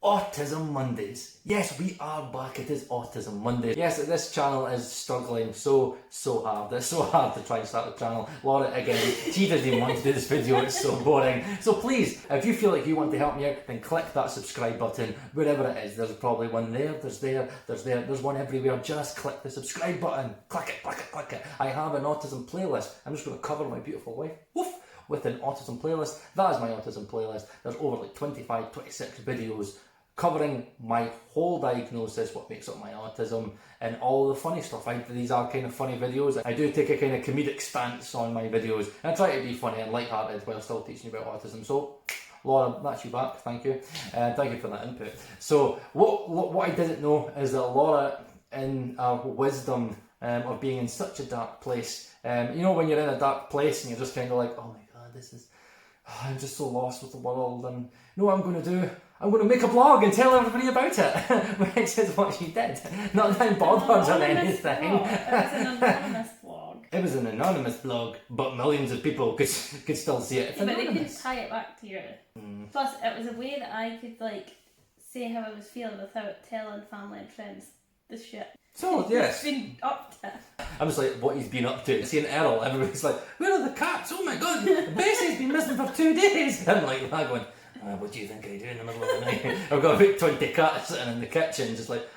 Autism Mondays. Yes, we are back. It is Autism Monday. Yes, this channel is struggling so hard. It's so hard to try and start the channel. Laura, again, she doesn't even want to do this video. It's so boring. So please, if you feel like you want to help me out, then click that subscribe button wherever it is. There's probably one there, there's one everywhere. Just click the subscribe button. Click it, click it, click it. I have an autism playlist. I'm just going to cover my beautiful wife. Woof! With an autism playlist. That is my autism playlist. There's over like 25, 26 videos covering my whole diagnosis, what makes up my autism, and all the funny stuff. These are kind of funny videos. I do take a kind of comedic stance on my videos, and I try to be funny and light-hearted while still teaching you about autism. So, Laura, that's you back. Thank you. Thank you for that input. So, what I didn't know is that Laura, in her wisdom of being in such a dark place, you know when you're in a dark place and you're just kind of like, oh my god, I'm just so lost with the world, and you know what I'm going to do? I'm going to make a vlog and tell everybody about it, which is what she did. Not that I'm bothered or anything. It was an anonymous vlog. It was an anonymous vlog, but millions of people could still see it. Yeah, but they couldn't tie it back to you. Plus, it was a way that I could like say how I was feeling without telling family and friends this shit. So, yes. Been up to. I'm just like, what he's been up to. Seeing Errol, everybody's like, where are the cats? Oh my god, Bessie's been missing for 2 days. I'm like that going, what do you think I do in the middle of the night? I've got about 20 cats sitting in the kitchen just like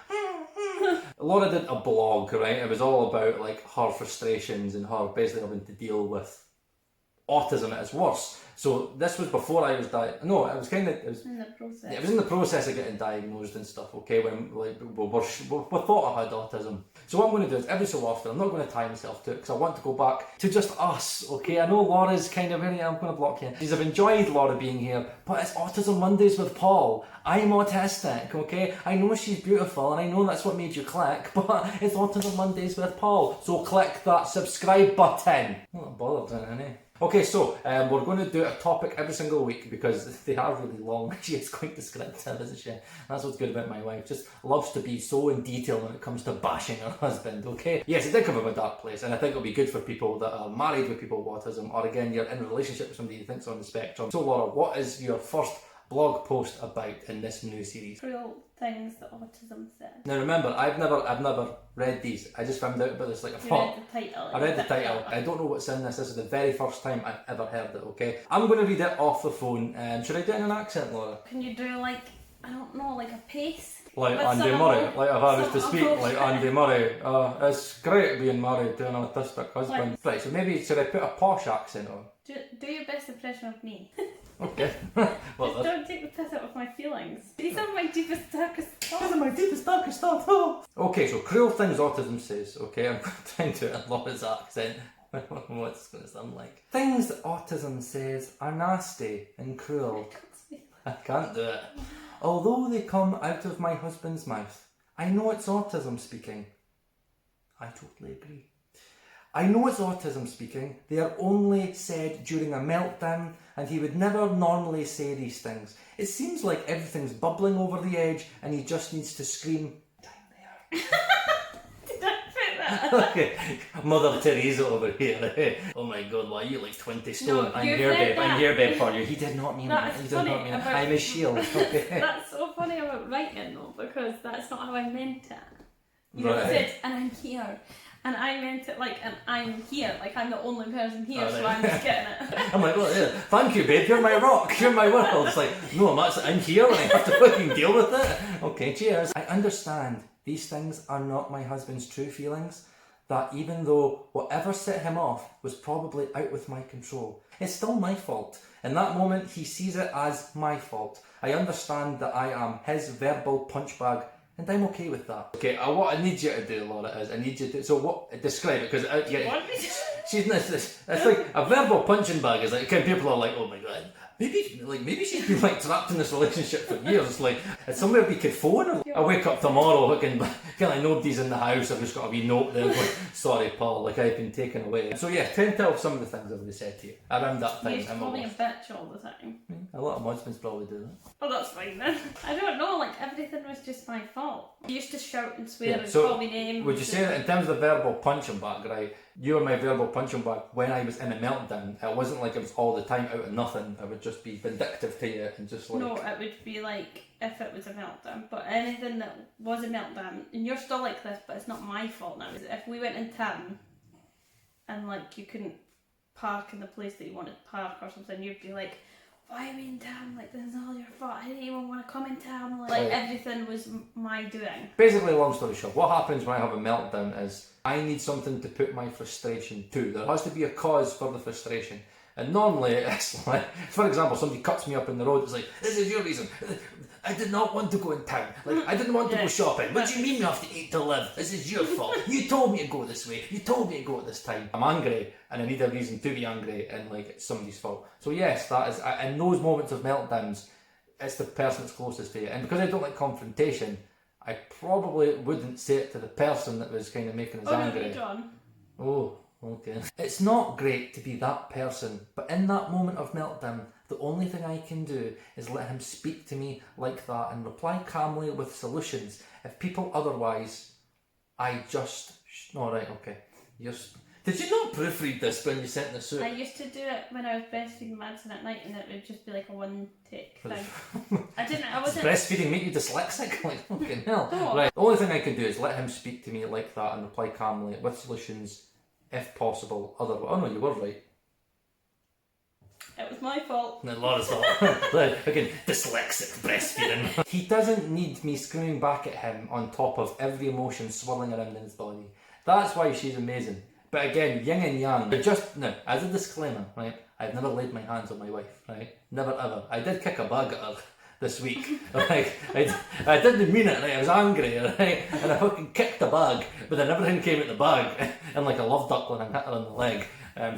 Laura did a blog, right? It was all about like her frustrations and her basically having to deal with autism at its worst. So this was before I was no, it was in the process. Yeah, it was in the process of getting diagnosed and stuff, okay, when like we thought I had autism. So what I'm going to do is every so often, I'm not going to tie myself to it because I want to go back to just us, okay? I know Laura's kind of very, I'm going to block you. I've enjoyed Laura being here, but it's Autism Mondays with Paul. I'm autistic, okay? I know she's beautiful and I know that's what made you click, but it's Autism Mondays with Paul. So click that subscribe button. I'm not bothered, innit? Okay, so we're going to do a topic every single week because they are really long. She is quite descriptive, isn't she? That's what's good about my wife. Just loves to be so in detail when it comes to bashing her husband, okay? Yes, it did come from a dark place, and I think it'll be good for people that are married with people with autism, or again, you're in a relationship with somebody you think's on the spectrum. So Laura, what is your first blog post about in this new series? Cruel things that autism says. Now remember, I've never read these. I just found out about this like a read the title. I read the title. I don't know what's in this. This is the very first time I've ever heard it, okay? I'm going to read it off the phone. Should I do it in an accent, Laura? Can you do like, I don't know, like a pace? Like Andy Murray, like if I was to speak like Andy Murray. It's great being married to an autistic husband. Right, so maybe should I put a posh accent on? Do your best impression of me. Okay. Well, just don't take the piss out of my feelings. These are my deepest, darkest thoughts. These are my deepest, darkest thoughts. Oh. Okay, so cruel things autism says. Okay, I'm trying to do it in Laura's accent. I don't know what it's going to sound like. Things that autism says are nasty and cruel. I can't do it. Although they come out of my husband's mouth, I know it's autism speaking. I totally agree. I know it's autism speaking. They are only said during a meltdown, and he would never normally say these things. It seems like everything's bubbling over the edge, and he just needs to scream, down there. Did I put that? Okay, Mother Teresa over here. Oh my god, why are you like 20 stone? No, I'm here, babe. I'm here, babe, for you. He did not mean that. He did not mean that. I'm his shield. Okay. That's so funny about writing though, because that's not how I meant it. You Right. said, and I'm here. And I meant it like, and I'm here, like I'm the only person here, so right. I'm just getting it. I'm like, well, yeah, thank you, babe, you're my rock, you're my world. It's like, no, I'm here and I have to fucking deal with it. Okay, cheers. I understand these things are not my husband's true feelings, that even though whatever set him off was probably out with my control, it's still my fault. In that moment, he sees it as my fault. I understand that I am his verbal punch bag, and I'm okay with that. Okay, what I need you to do, Laura, is I need you to. So what? Describe it, because it's like a verbal punching bag. Is like kind of people are like, oh my god, maybe she's been like trapped in this relationship for years. It's like it's somewhere we could phone her. I wake up tomorrow, like nobody's in the house. I've just got a wee note there going, sorry, Paul, like I've been taken away. So yeah, tell some of the things I've already said to you around that time. You call me a bitch all the time. A lot of husbands probably do that. Well, that's fine then. I don't know, like everything was just my fault. You used to shout and swear and call me names. Would you say that in terms of the verbal punching bag, right? you were my verbal punching bag when I was in a meltdown. It wasn't like it was all the time out of nothing. I would just be vindictive to you and just like... No, it would be like if it was a meltdown. But anything that was a meltdown, and you're still like this, but it's not my fault now. If we went in town and like you couldn't park in the place that you wanted to park or something, you'd be like, why are we in town? Like, this is all your fault. I didn't even want to come in town. Like everything was my doing. Basically, long story short, what happens when I have a meltdown is I need something to put my frustration to. There has to be a cause for the frustration. And normally it's like, for example, somebody cuts me up in the road, it's like, this is your reason. I did not want to go in town. Like, I didn't want to go shopping. What do you mean we have to eat to live? This is your fault. You told me to go this way. You told me to go at this time. I'm angry and I need a reason to be angry and like it's somebody's fault. So yes, that is, in those moments of meltdowns, it's the person that's closest to you. And because I don't like confrontation, I probably wouldn't say it to the person that was kind of making us angry. No, John. Oh, okay. It's not great to be that person, but in that moment of meltdown, the only thing I can do is let him speak to me like that and reply calmly with solutions. If people otherwise, I just... Alright, okay. Did you not proofread this when you sent the suit? I used to do it when I was breastfeeding Madison at night, and it would just be like a one take thing. I wasn't... Does breastfeeding make you dyslexic? Like, fucking hell. Right. The only thing I can do is let him speak to me like that and reply calmly with solutions, if possible. Otherwise, oh no, you were right. It was my fault. No, Laura's fault. Again, dyslexic breastfeeding. He doesn't need me screaming back at him on top of every emotion swirling around in his body. That's why she's amazing. But again, yin and yang. But just, now, as a disclaimer, right, I've never laid my hands on my wife, right? Never ever. I did kick a bag at her this week. Like, I didn't mean it, right? I was angry, right? And I fucking kicked the bag, but then everything came at the bag, and like a love duckling and hit her on the leg.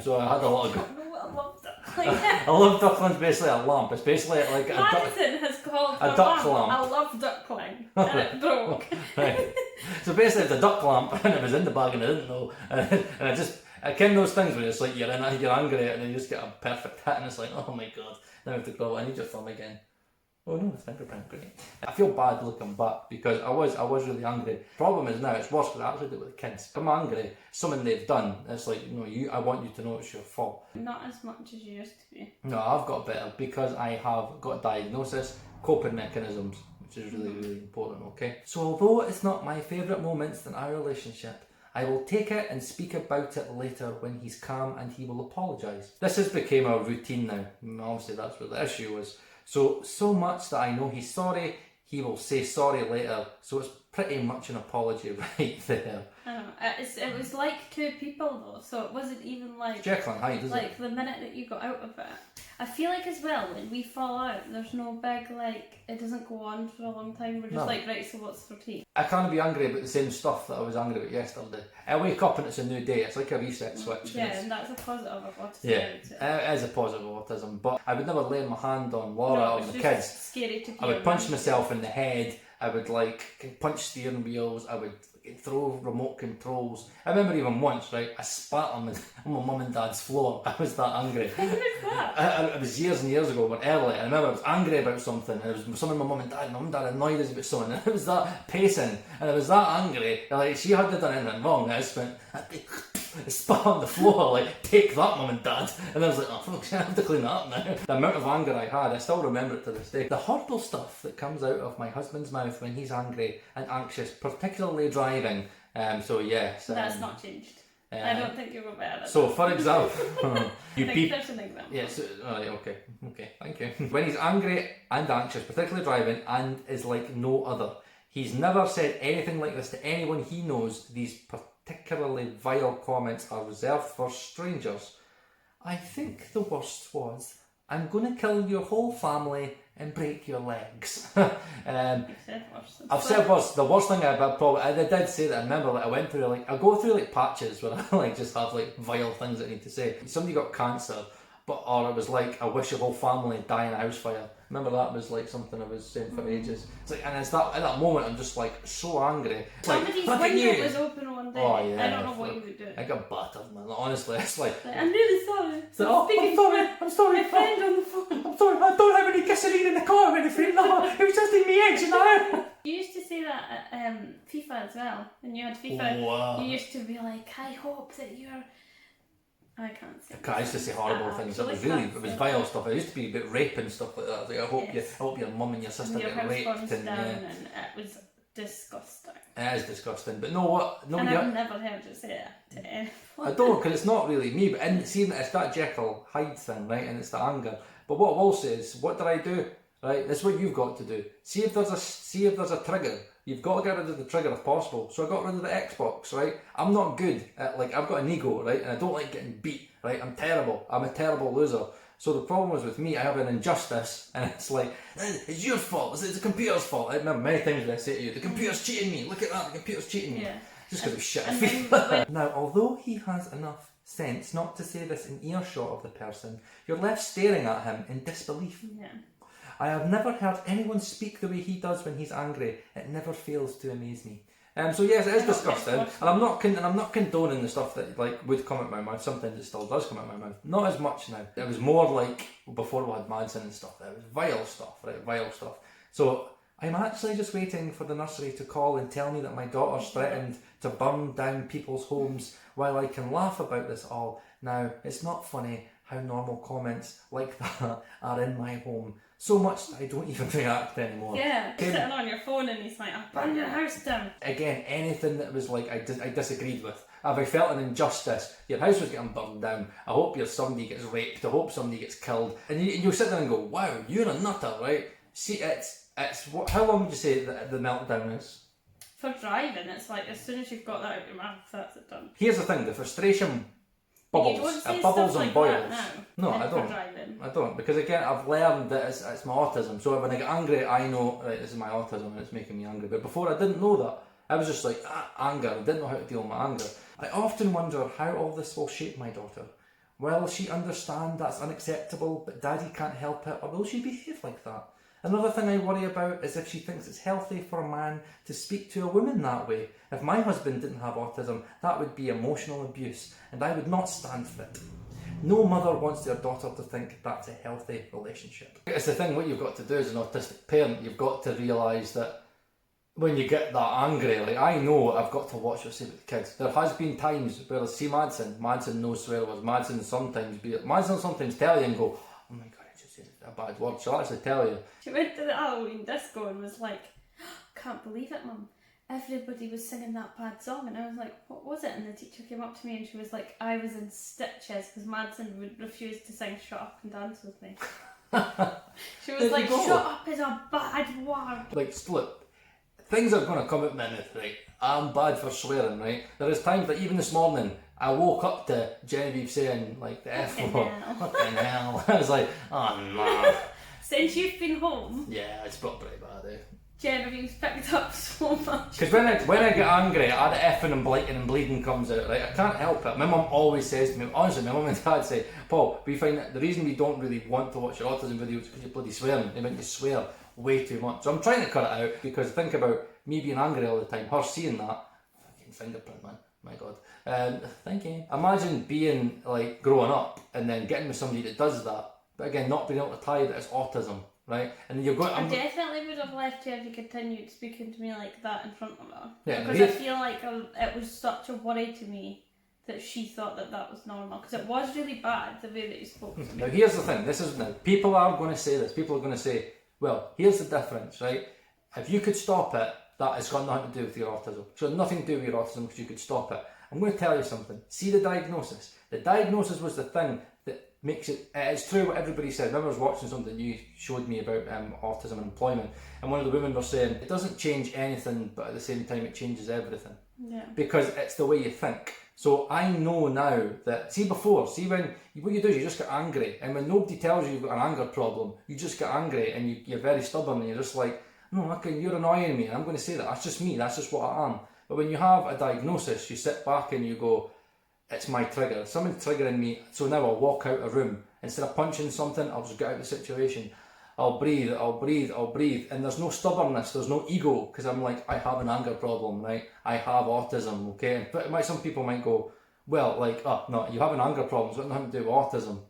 So I had a lot of... I love duckling. A love duckling's basically a lamp. It's basically like Madison has called a duck lamp. I love duckling, and it broke. Right. So basically it's a duck lamp, and it was in the bag and I didn't know. And I ken those things where it's like you're angry and then you just get a perfect hit and it's like, oh my god, now I have to go, I need your thumb again. Oh no, it's fingerprint, great. I feel bad looking back because I was really angry. Problem is now it's worse because I actually do it with kids. I'm angry, something they've done, it's like, I want you to know it's your fault. Not as much as you used to be. No, I've got better because I have got a diagnosis, coping mechanisms, which is really, really important, okay? So although it's not my favourite moments in our relationship, I will take it and speak about it later when he's calm and he will apologise. This has become a routine now. Obviously that's what the issue was. So much that I know he's sorry, he will say sorry later, so it's pretty much an apology right there. I know, it was like two people though, so it wasn't even like... Jekyll and Hyde, like the minute that you got out of it. I feel like as well, when we fall out, there's no big like, it doesn't go on for a long time, we're just like, right, so what's for tea? I can't be angry about the same stuff that I was angry about yesterday. I wake up and it's a new day, it's like a reset switch. Yeah, and that's a positive of autism. Yeah, it is a positive of autism, but I would never lay my hand on Laura or the kids. Scary to I would punch myself in the head, I would like punch steering wheels, I would throw remote controls. I remember even once, right, I spat on my mum and dad's floor. I was that angry. When was that? It was years and years ago, but early. I remember I was angry about something, and it was something my mum and dad annoyed us about something, and it was that pacing, and I was that angry, like she hadn't done anything wrong, I just went, spat on the floor, like, take that mum and dad, and I was like, oh fuck, I have to clean that up now. The amount of anger I had, I still remember it to this day. The horrible stuff that comes out of my husband's mouth when he's angry and anxious, particularly driving. So yes. That's not changed. I don't think you're better. So for example, there's an example. Yes, alright, okay, thank you. When he's angry and anxious, particularly driving, and is like no other. He's never said anything like this to anyone he knows. These particularly vile comments are reserved for strangers. I think the worst was, I'm gonna kill your whole family and break your legs. I've said worse. The worst thing I did say that I remember, like I went through, like I go through like patches where I like just have like vile things I need to say. Somebody got cancer, or it was like I wish your whole family die in a house fire. Remember that was like something I was saying for ages. It's like, and it's that at that moment I'm just like so angry. Somebody's window was open one day. Oh, yeah, I don't know what you would do. I got battered, man. Honestly, it's like I'm really sorry. It's like, I'm sorry. My friend on the phone. I'm sorry. I don't have any gasoline in the car or anything. No, it was just in my eggs, you know. You used to say that that at FIFA as well. When you had FIFA, wow. you used to be like, I hope that you're... I can't say. I used to say horrible things. It was vile stuff. It used to be about rape and stuff like that. Like, I hope your mum and your sister get raped. And and it was disgusting. It is disgusting. But no, and I've never heard you say it to anyone. I don't, because it's not really me. But see, it's that Jekyll Hyde thing, right? And it's the anger. But what I will say is, what did I do? Right, that's what you've got to do. See if there's a trigger. You've got to get rid of the trigger if possible. So I got rid of the Xbox, right? I'm not good at, like, I've got an ego, right? And I don't like getting beat, right? I'm terrible. I'm a terrible loser. So the problem was with me, I have an injustice, and it's like, it's your fault. It's the computer's fault. I remember many times when I say to you, the computer's cheating me. Look at that, the computer's cheating me. Yeah. Just because of shit. Now, although he has enough sense not to say this in earshot of the person, you're left staring at him in disbelief. Yeah. I have never heard anyone speak the way he does when he's angry. It never fails to amaze me. So yes, it is disgusting, and I'm not condoning the stuff that like would come out my mouth. Sometimes it still does come out my mouth. Not as much now. It was more like before we had Madsen and stuff. It was vile stuff, right? Vile stuff. So I'm actually just waiting for the nursery to call and tell me that my daughter's threatened to burn down people's homes while I can laugh about this all. Now, it's not funny how normal comments like that are in my home. So much that I don't even react anymore. Yeah, sitting on your phone and he's like, I'll burn your house down. Again, anything that was like I disagreed with. If I felt an injustice, your house was getting burned down, I hope somebody gets raped, I hope somebody gets killed. And you'll sit there and go, wow, you're a nutter, right? See, how long would you say that the meltdown is? For driving, it's like as soon as you've got that out of your mouth, that's it done. Here's the thing, the frustration bubbles. It bubbles and boils. No, I don't. I don't, because again, I've learned that it's my autism. So when I get angry, I know, right, this is my autism and it's making me angry. But before, I didn't know that. I was just like, anger. I didn't know how to deal with my anger. I often wonder how all this will shape my daughter. Will she understand that's unacceptable, but Daddy can't help it, or will she behave like that? Another thing I worry about is if she thinks it's healthy for a man to speak to a woman that way. If my husband didn't have autism, that would be emotional abuse, and I would not stand for it. No mother wants their daughter to think that's a healthy relationship. It's the thing, what you've got to do as an autistic parent, you've got to realise that when you get that angry, like I know I've got to watch what I say with the kids. There has been times where I see Madsen knows swear words, Madsen sometimes tell you and go, oh my god, I just said a bad word. She'll actually tell you. She went to the Halloween disco and was like, can't believe it, Mum. Everybody was singing that bad song, and I was like, what was it? And the teacher came up to me and she was like, I was in stitches because Madsen would refuse to sing Shut Up and Dance with me. She was like, shut up is a bad word. Like, look, things are going to come out my mouth, right? I'm bad for swearing, right? There is times, like even this morning, I woke up to Genevieve saying, like, the F word. What the hell? I was like, oh no. Since you've been home? Yeah, it's got pretty bad, eh? Genevieve's picked up so much. Because when I get angry, the effing and blighting and bleeding comes out, right? I can't help it. My mum always says to me, honestly, my mum and dad say, Paul, we find that the reason we don't really want to watch your autism videos is because you're bloody swearing. They make you swear way too much. So I'm trying to cut it out, because think about me being angry all the time, her seeing that. Fucking fingerprint, man. My god. Thank you. Imagine being, like, growing up and then getting with somebody that does that, but again, not being able to tie that it's autism. Right, and you're going. I definitely would have left you if you continued speaking to me like that in front of her. Yeah, because I feel like it was such a worry to me that she thought that was normal, because it was really bad the way that you spoke to me. Now here's the thing. People are going to say this. People are going to say, well, here's the difference, right? If you could stop it, that has got nothing to do with your autism. It's got nothing to do with your autism because you could stop it. I'm going to tell you something. See the diagnosis. The diagnosis was the thing that makes it. It's true what everybody said. I remember I was watching something you showed me about autism and employment, and one of the women was saying it doesn't change anything, but at the same time it changes everything. Yeah. Because it's the way you think. So I know now that when what you do is you just get angry, and when nobody tells you you've got an anger problem, you just get angry and you're very stubborn and you're just like, no, okay, you're annoying me and I'm going to say that. That's just me. That's just what I am. But when you have a diagnosis, you sit back and you go, it's my trigger. Someone's triggering me, so now I'll walk out a room. Instead of punching something, I'll just get out of the situation. I'll breathe, and there's no stubbornness, there's no ego, because I'm like, I have an anger problem, right? I have autism, okay? But some people might go, well, like, oh, no, you have an anger problem, it's got nothing to do with autism.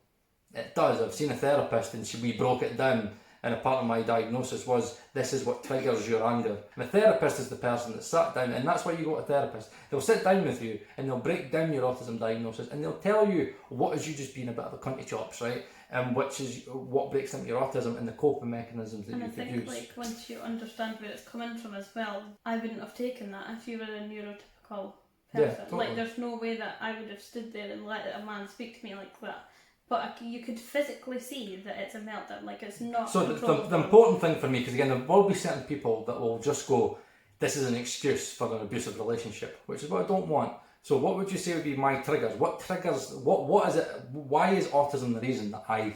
It does. I've seen a therapist and we broke it down, and a part of my diagnosis was, this is what triggers your anger. And the therapist is the person that sat down, and that's why you go to a therapist. They'll sit down with you and they'll break down your autism diagnosis, and they'll tell you what is you just being a bit of a cunty chops, right? And which is what breaks into your autism and the coping mechanisms that you could use. And I think like once you understand where it's coming from as well, I wouldn't have taken that if you were a neurotypical person. Yeah, totally. Like there's no way that I would have stood there and let a man speak to me like that. But you could physically see that it's a meltdown, like it's not. So the important thing for me, because again there will be certain people that will just go, this is an excuse for an abusive relationship, which is what I don't want. So what would you say would be my triggers? What triggers, what is it, why is autism the reason that I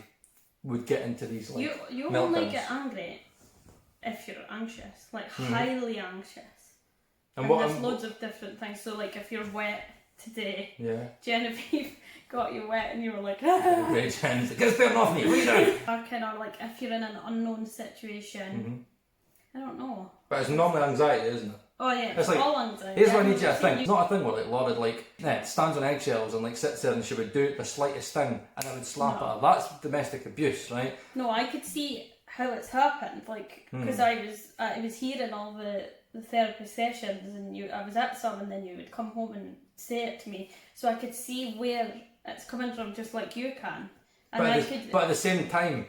would get into these like You meltdowns? only get angry if you're anxious, like highly anxious. And there's loads of different things. So like if you're wet today, Genevieve got you wet and you were like, Great hands, get this burn off me, what are you doing? Or kind of like if you're in an unknown situation, I don't know. But it's normally anxiety, isn't it? Oh yeah, it's like, all anxiety. Here's what I need you to think. It's not a thing where like Laura like stands on eggshells and like sits there and she would do the slightest thing and I would slap at her. That's domestic abuse, right? No, I could see how it's happened, like because I was hearing all the therapy sessions and I was at some and then you would come home and say it to me, so I could see where it's coming from, just like you can. And but at the same time,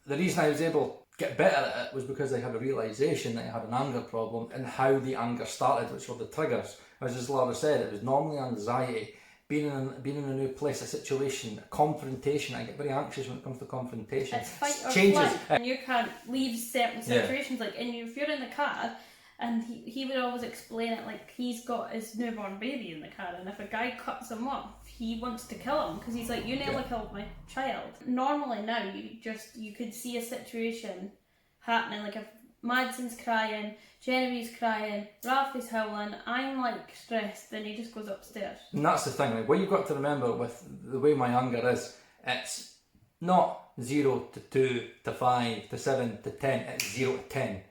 the reason I was able to get better at it was because I had a realisation that I had an anger problem and how the anger started, which were the triggers. As Laura said, it was normally anxiety, being in a new place, a situation, a confrontation. I get very anxious when it comes to confrontation. It's fight or changes. flight, and you can't leave certain situations. Like, and if you're in the car, and he would always explain it like he's got his newborn baby in the car, and if a guy cuts him off, he wants to kill him because he's like, you nearly killed my child. Normally now, you could see a situation happening, like if Madsen's crying, Genevieve's crying, Ralphie's howling, I'm like stressed, then he just goes upstairs. And that's the thing, like what you've got to remember with the way my anger is, it's not 0 to 2 to 5 to 7 to 10, it's 0 to 10.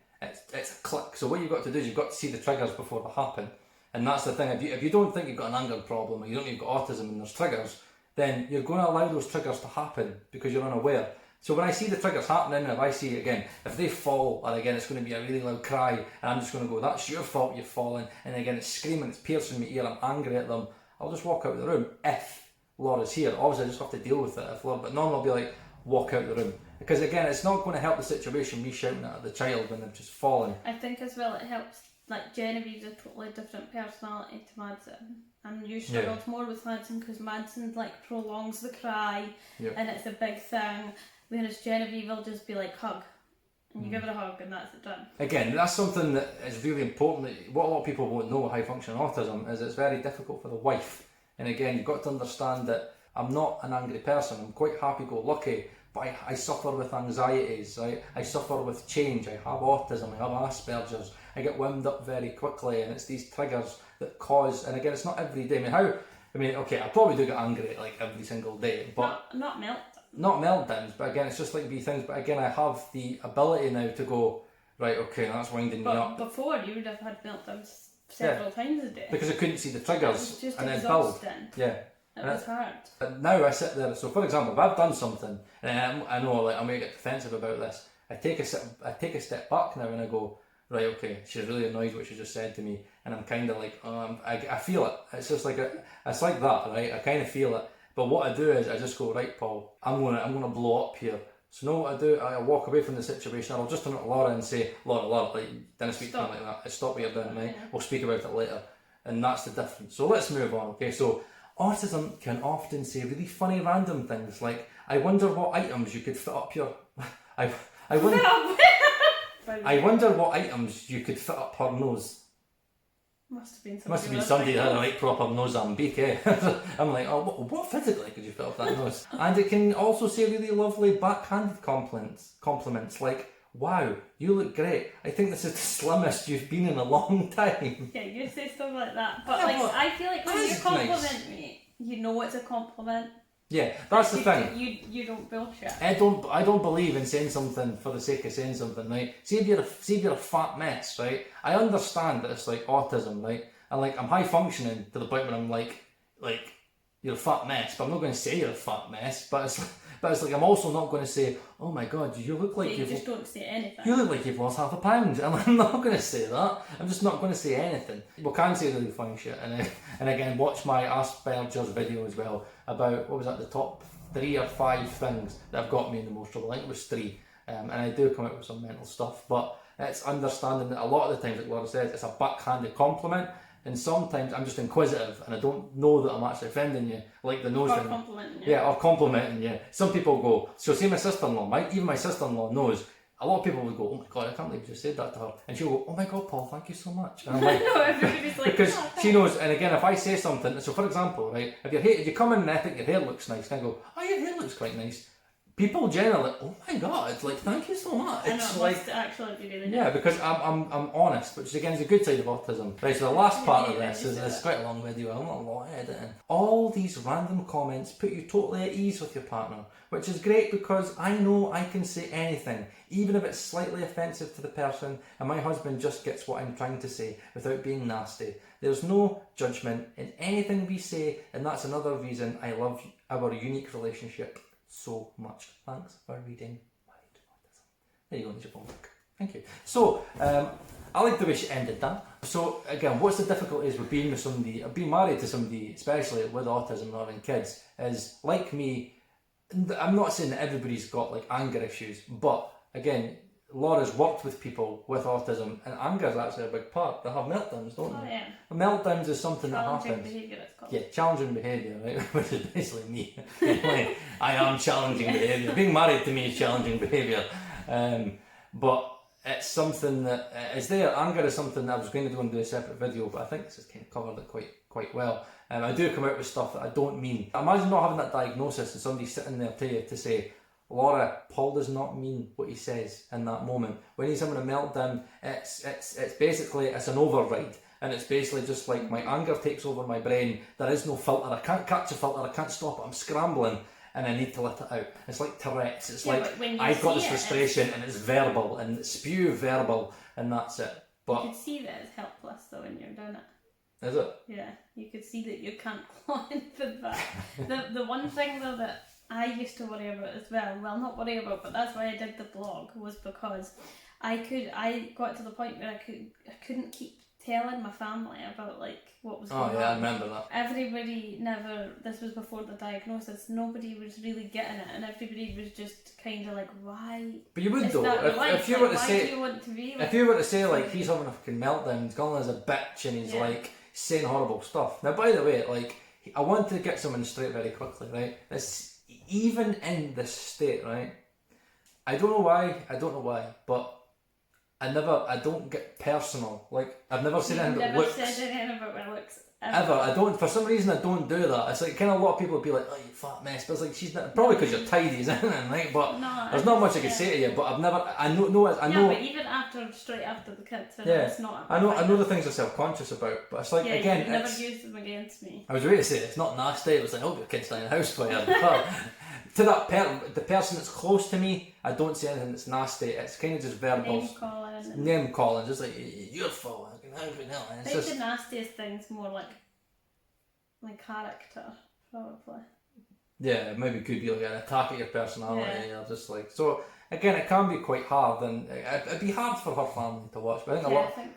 It's a click. So what you've got to do is you've got to see the triggers before they happen. And that's the thing, if you don't think you've got an anger problem or you don't think you've got autism and there's triggers, then you're going to allow those triggers to happen because you're unaware. So when I see the triggers happening, if I see again, if they fall, or again it's going to be a really loud cry, and I'm just going to go, that's your fault, you're falling, and again it's screaming, it's piercing my ear, I'm angry at them, I'll just walk out of the room if Laura's here. Obviously I just have to deal with it if Laura, but normally I'll be like, walk out of the room. Because again, it's not going to help the situation, me shouting at the child when they've just fallen. I think as well it helps, like Genevieve's a totally different personality to Madsen. And you struggled more with Madsen because Madsen like prolongs the cry and it's a big thing. Whereas Genevieve will just be like, hug. And you give it a hug and that's it done. Again, that's something that is really important. What a lot of people won't know with high functioning autism is it's very difficult for the wife. And again, you've got to understand that I'm not an angry person. I'm quite happy-go-lucky. But I suffer with anxieties, right? I suffer with change. I have autism, I have Asperger's. I get wound up very quickly, and it's these triggers that cause, and again, it's not every day. Okay, I probably do get angry like every single day, but not meltdowns. Not meltdowns, but again, it's just like these things. But again, I have the ability now to go, right, okay, that's winding me up. But before, you would have had meltdowns several times a day. Because I couldn't see the triggers, just and then build. Yeah. It was hard. But now I sit there, so for example, if I've done something, and I know like I'm going to get defensive about this, I take a step back now and I go, right, okay, she's really annoyed what she just said to me, and I'm kind of like, I feel it. It's just like, it's like that, right? I kind of feel it. But what I do is I just go, right, Paul, I'm gonna blow up here. So know what I do? I walk away from the situation. I'll just turn to Laura and say, Laura, like, didn't speak to me like that. Stop what you're doing, right? We'll speak about it later. And that's the difference. So let's move on, okay? So autism can often say really funny random things like, I wonder what items you could fit up your... I wonder what items you could fit up her nose. Must have been somebody that had a like proper Mozambique, eh? I'm like, oh, what physically could you fit up that nose? And it can also say really lovely backhanded compliments like, wow, you look great. I think this is the slimmest you've been in a long time. Yeah, you say stuff like that. But I feel like when you compliment me, you know it's a compliment. Yeah, that's the thing. You don't bullshit. I don't believe in saying something for the sake of saying something, right? See if you're a fat mess, right? I understand that it's like autism, right? And like I'm high functioning to the point where I'm like you're a fat mess, but I'm not going to say you're a fat mess. But But it's like, I'm also not going to say, oh my God, you look like you just don't say anything. You look like you've lost half a pound. And I'm not going to say that. I'm just not going to say anything. We can say really funny shit. And again, watch my Asperger's video as well about, what was that, the top 3 or 5 things that have got me in the most trouble. I think it was 3. And I do come out with some mental stuff, but it's understanding that a lot of the times, like Laura says, it's a backhanded compliment, and sometimes I'm just inquisitive and I don't know that I'm actually offending you, like the nose thing. Complimenting you. Yeah, or complimenting you. Some people go, so see my sister-in-law, even my sister-in-law knows, a lot of people would go, oh my God, I can't believe you just said that to her. And she'll go, oh my God, Paul, thank you so much. And I'm like, no, everybody's like, because oh, she knows, and again, if I say something, so for example, right, if you come in and I think your hair looks nice, and I go, oh, your hair looks quite nice. People generally, oh my God, like, thank you so much. I know, it like, must actually be really nice. yeah, because I'm honest, which again is a good side of autism. Right, so the last part of this is it's quite a long video, I'm not a lot of editing. All these random comments put you totally at ease with your partner, which is great because I know I can say anything, even if it's slightly offensive to the person, and my husband just gets what I'm trying to say without being nasty. There's no judgment in anything we say, and that's another reason I love our unique relationship so much. Thanks for reading Married to Autism. There you go, there's your homework. Thank you. So, I like the way she ended that. So, again, what's the difficulties with being with somebody, being married to somebody, especially with autism and having kids, is like me, I'm not saying that everybody's got like anger issues, but again, Laura's worked with people with autism, and anger is actually a big part. They have meltdowns, don't they? Yeah. Meltdowns is something that happens. Challenging behaviour, it's called. Yeah, challenging behaviour, right? Which is basically me. Like, I am challenging behaviour. Being married to me is challenging behaviour. But it's something that is there. Anger is something that I was going to do a separate video, but I think this has kind of covered it quite well. I do come out with stuff that I don't mean. Imagine not having that diagnosis and somebody sitting there to you to say, Laura, Paul does not mean what he says in that moment. When he's having a meltdown, it's basically, it's an override. And it's basically just like my anger takes over my brain. There is no filter. I can't catch a filter. I can't stop it. I'm scrambling and I need to let it out. It's like Tourette's. It's like I've got this frustration and it's verbal and it's spew verbal and that's it. But you could see that it's helpless though when you're doing it. Is it? Yeah, you could see that you can't claw into that. The one thing though that I used to worry about as well, not worry about, but that's why I did the blog, was because I got to the point where I couldn't keep telling my family about like what was going on. Oh yeah, I remember that. Everybody this was before the diagnosis, nobody was really getting it, and everybody was just kind of like, why? But you would though, if you were to say, if you were to say like he's having a fucking meltdown, he's going as a bitch and he's like saying horrible stuff. Now by the way, like I want to get someone straight very quickly, right? Even in this state, right? I don't know why, but I don't get personal. Like, I've never said anything about looks. Never said anything about my looks. Ever. I don't, for some reason I don't do that. It's like, kind of a lot of people would be like, oh, you fat mess. But it's like, she's not, probably because you're tidy, isn't it? Right? But there's not much I can say to you, but I've never, I know. Yeah, but even straight after the kids, it's not. I know the things I'm self-conscious about, but it's like, again, you never use them against me. I was ready to say, it's not nasty. It was like, oh, your kid's staying in the house for you. To that the person that's close to me, I don't say anything that's nasty. It's kind of just verbal. Name calling, just like, you're full. I think the nastiest thing's more like my character, probably. Yeah, maybe could be like an attack at your personality, or just like, so again, it can be quite hard, and it'd be hard for her family to watch, but I think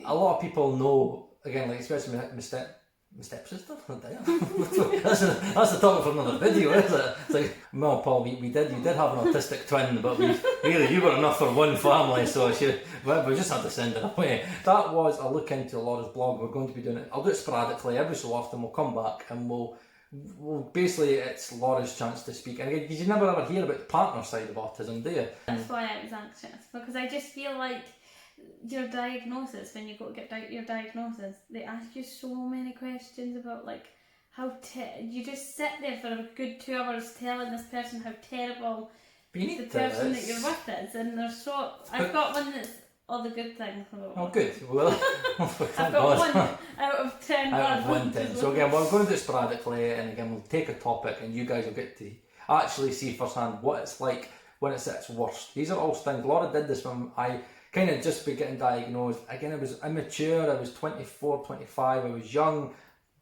a lot of people know, again, like especially my stepsister. That's the topic for another video, is it? It's like, well, Paul, you did have an autistic twin, but you were enough for one family, so we just had to send it away. That was a look into Laura's blog. We're going to be doing it. I'll do it sporadically every so often. We'll come back and we'll basically, it's Laura's chance to speak. And again, you never ever hear about the partner side of autism, do you? That's why I was anxious, because I just feel like your diagnosis, when you go to get your diagnosis, they ask you so many questions about like how you just sit there for a good 2 hours telling this person how terrible the person that you're with is, and I've got one that's all the good things about. Oh, good. Well, I've got 1 out of 10. Out of 1 10. So again, we're going to do it sporadically, and again, we'll take a topic, and you guys will get to actually see firsthand what it's like when it's at its worst. These are all things. Laura did this when I kind of just be getting diagnosed. Again, I was immature, I was 24, 25, I was young,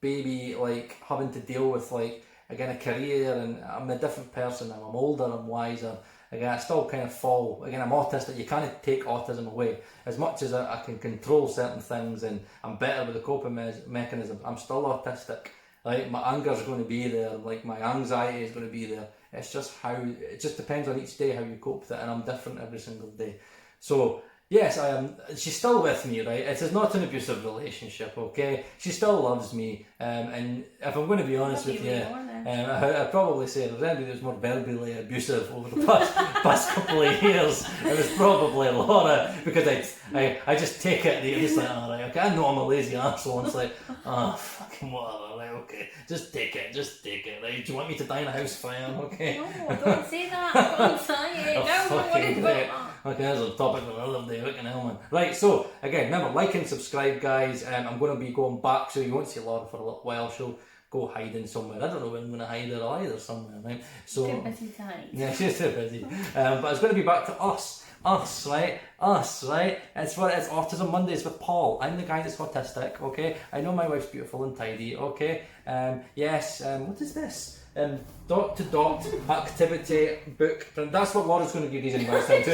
baby, like having to deal with like again, a career, and I'm a different person now. I'm older, I'm wiser. Again, I still kind of fall. Again, I'm autistic. You can't take autism away. As much as I can control certain things and I'm better with the coping mechanisms, I'm still autistic. Like, my anger's going to be there. Like, my anxiety is going to be there. It's just it just depends on each day how you cope with it, and I'm different every single day. So, yes, I am. She's still with me, right? It is not an abusive relationship, okay? She still loves me, and if I'm going to be honest with you, I'd probably say if there's anybody that's more verbally abusive over the past couple of years, it was probably Laura, because I just take it, and you're just like, alright, okay, I know I'm a lazy arsehole, and it's like, oh, fucking whatever, right, okay, just take it, right? Do you want me to die in a house fire, okay? No, don't say that, don't say it, don't worry about that. Okay, that's a topic for another day, fucking hell, man. Right, so, again, remember, like and subscribe, guys. I'm going to be going back, so you won't see Laura for a little while. She'll go hiding somewhere. I don't know when I'm going to hide her either, somewhere, right? So, too busy to hide. Yeah, she's too busy. But it's going to be back to us, right? It's Autism Mondays with Paul. I'm the guy that's autistic, okay? I know my wife's beautiful and tidy, okay? What is this? Dot activity book. That's what Laura's going to give these advice into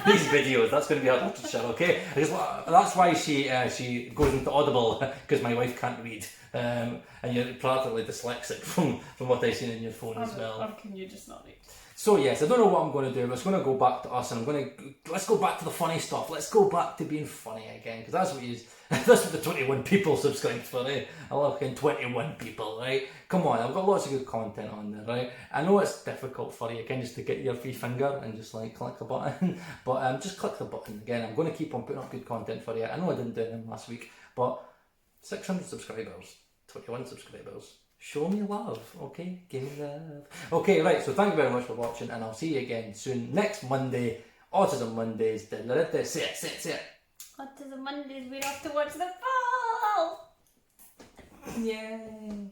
these videos. That's going to be her literature, okay? Because that's why she goes into Audible, because my wife can't read, and you're practically dyslexic from what I've seen in your phone as well. Or can you just not read? So yes, I don't know what I'm going to do, but it's going to go back to us, and let's go back to the funny stuff. Let's go back to being funny again, because that's what the 21 people subscribed for, eh? I love 21 people, right? Come on, I've got lots of good content on there, right? I know it's difficult for you, again, just to get your free finger and just like click the button, but just click the button again. I'm going to keep on putting up good content for you. I know I didn't do them last week, but 600 subscribers, 21 subscribers. Show me love, okay? Give me love. Okay, right, so thank you very much for watching, and I'll see you again soon. Next Monday, Autism Mondays. Say it. Autism Mondays, we're off to watch the fall! Yay!